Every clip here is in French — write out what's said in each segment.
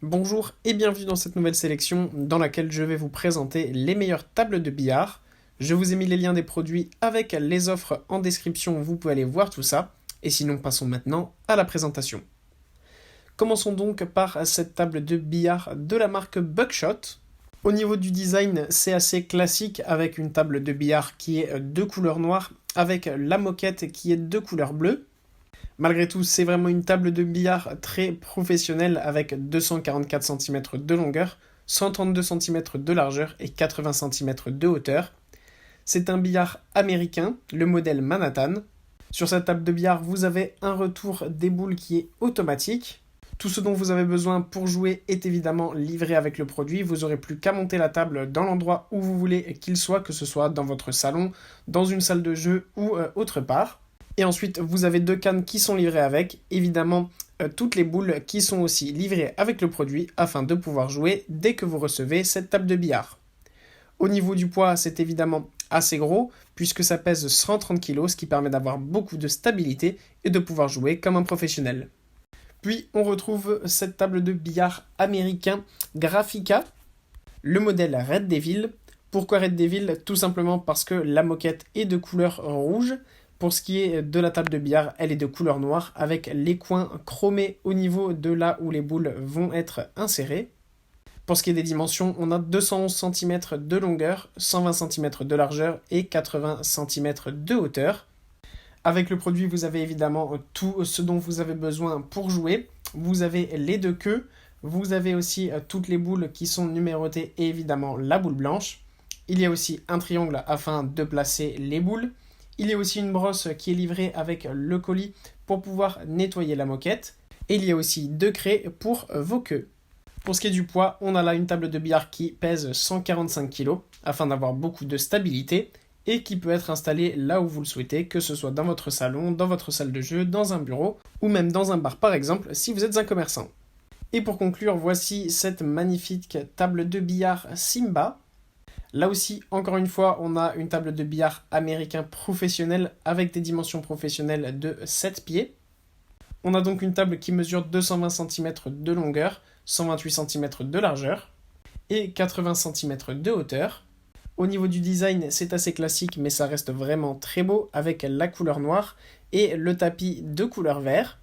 Bonjour et bienvenue dans cette nouvelle sélection dans laquelle je vais vous présenter les meilleures tables de billard. Je vous ai mis les liens des produits avec les offres en description, vous pouvez aller voir tout ça. Et sinon, passons maintenant à la présentation. Commençons donc par cette table de billard de la marque Buckshot. Au niveau du design, c'est assez classique avec une table de billard qui est de couleur noire avec la moquette qui est de couleur bleue. Malgré tout, c'est vraiment une table de billard très professionnelle avec 244 cm de longueur, 132 cm de largeur et 80 cm de hauteur. C'est un billard américain, le modèle Manhattan. Sur cette table de billard, vous avez un retour des boules qui est automatique. Tout ce dont vous avez besoin pour jouer est évidemment livré avec le produit. Vous n'aurez plus qu'à monter la table dans l'endroit où vous voulez qu'il soit, que ce soit dans votre salon, dans une salle de jeu ou autre part. Et ensuite, vous avez deux cannes qui sont livrées avec, évidemment, toutes les boules qui sont aussi livrées avec le produit afin de pouvoir jouer dès que vous recevez cette table de billard. Au niveau du poids, c'est évidemment assez gros puisque ça pèse 130 kg, ce qui permet d'avoir beaucoup de stabilité et de pouvoir jouer comme un professionnel. Puis, on retrouve cette table de billard américain Graphica, le modèle Red Devil. Pourquoi Red Devil? Tout simplement parce que la moquette est de couleur rouge. Pour ce qui est de la table de billard, elle est de couleur noire avec les coins chromés au niveau de là où les boules vont être insérées. Pour ce qui est des dimensions, on a 211 cm de longueur, 120 cm de largeur et 80 cm de hauteur. Avec le produit, vous avez évidemment tout ce dont vous avez besoin pour jouer. Vous avez les deux queues, vous avez aussi toutes les boules qui sont numérotées et évidemment la boule blanche. Il y a aussi un triangle afin de placer les boules. Il y a aussi une brosse qui est livrée avec le colis pour pouvoir nettoyer la moquette. Et il y a aussi deux craies pour vos queues. Pour ce qui est du poids, on a là une table de billard qui pèse 145 kg afin d'avoir beaucoup de stabilité et qui peut être installée là où vous le souhaitez, que ce soit dans votre salon, dans votre salle de jeu, dans un bureau ou même dans un bar par exemple si vous êtes un commerçant. Et pour conclure, voici cette magnifique table de billard Simba. Là aussi, encore une fois, on a une table de billard américain professionnel avec des dimensions professionnelles de 7 pieds. On a donc une table qui mesure 220 cm de longueur, 128 cm de largeur et 80 cm de hauteur. Au niveau du design, c'est assez classique, mais ça reste vraiment très beau avec la couleur noire et le tapis de couleur vert.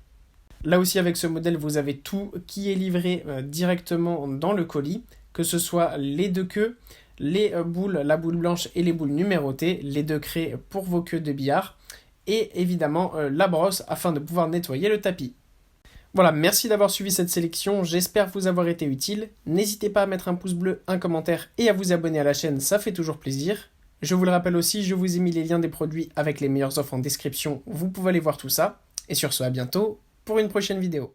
Là aussi, avec ce modèle, vous avez tout qui est livré directement dans le colis, que ce soit les deux queues, les boules, la boule blanche et les boules numérotées, les deux craies pour vos queues de billard, et évidemment la brosse afin de pouvoir nettoyer le tapis. Voilà, merci d'avoir suivi cette sélection, j'espère vous avoir été utile. N'hésitez pas à mettre un pouce bleu, un commentaire et à vous abonner à la chaîne, ça fait toujours plaisir. Je vous le rappelle aussi, je vous ai mis les liens des produits avec les meilleures offres en description, vous pouvez aller voir tout ça. Et sur ce, à bientôt pour une prochaine vidéo.